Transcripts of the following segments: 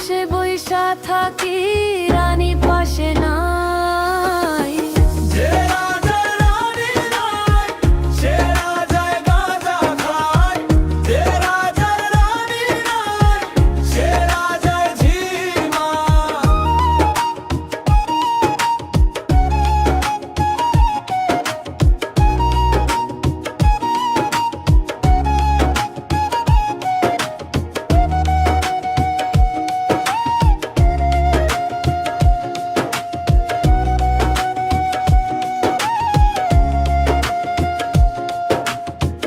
পাশে বৈশা থাকি, রানী পাশে নাই। যে রাজার রানী নাই, সে রাজায় গাঁজা খায়। যে রাজার রানী নাই, সে রাজায় ঝিমায়।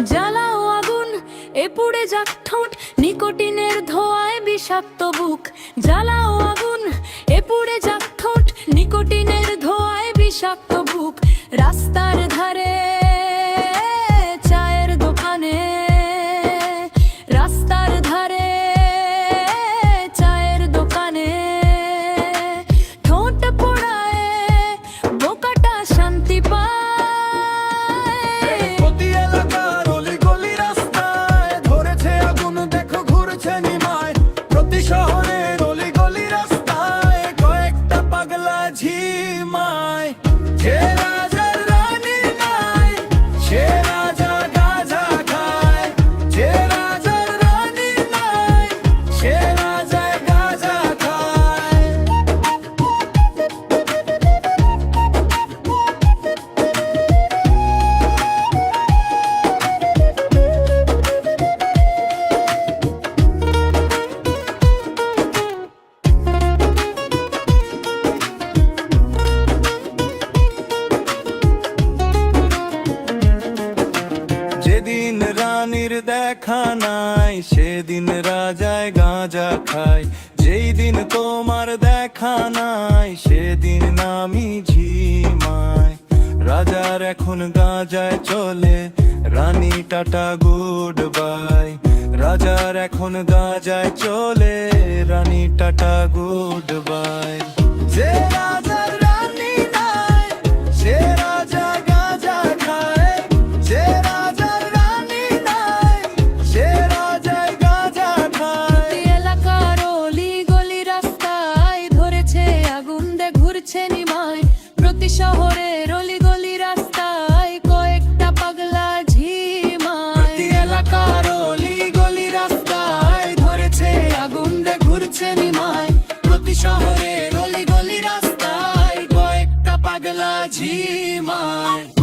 জ্বালাও আগুন, এ পুড়ে যাক ঠোঁট, নিকোটিনের ধোঁয়ায় বিষাক্ত বুক। জ্বালাও আগুন, এ পুড়ে যাক ঠোঁট, নিকোটিনের ধোঁয়ায় বিষাক্ত বুক। রাস্তার ধারে চায়ের দোকানে, রাস্তার ধারে চায়ের দোকানে, ঠোঁট পোড়ায় বোকাটা শান্তি পায়। প্রতি এলাকার অলি-গলি রাস্তায় ধরেছে আগুন, দেখো ঘুরছে নিমায়। প্রতি শহরের অলি-গলি রাস্তায় কয়েকটা পাগলা ঝিমায়। যে রাজার রানী নাই, সে রাজা গাঁজা খায়। যে রাজার রানী নাই, সে রাজায় গাঁজা খায়। যেদিন রানীর দেখা নাই, সেদিন রাজায় গাঁজা খায়। যেই দিন তোমার দেখা নাই, সেদিন নামি ঝিমায়। রাজার এখন গাঁজায় চলে, রানী টাটা গুড বাই। রাজার এখন গাঁজায় চলে, রানী টাটা গুড বাই। যে রাজার রানী নাই, সে রাজা গাঁজা খায়। যে রাজার রানী নাই, সে রাজায় গাঁজা খায়। প্রতি এলাকার অলি গলি রাস্তায় ধরেছে আগুন, দে ঘুরছে নিমায়। প্রতি শহরের অলি গলি রাস্তায় কয়েকটা পাগলা ঝিমায়। প্রতি এলাকার অলি-গলি রাস্তায় ধরেছে আগুন, দে ঘুরছে নিমায়। প্রতি শহরের অলি-গলি রাস্তায় কয়েকটা পাগলা ঝিমায়।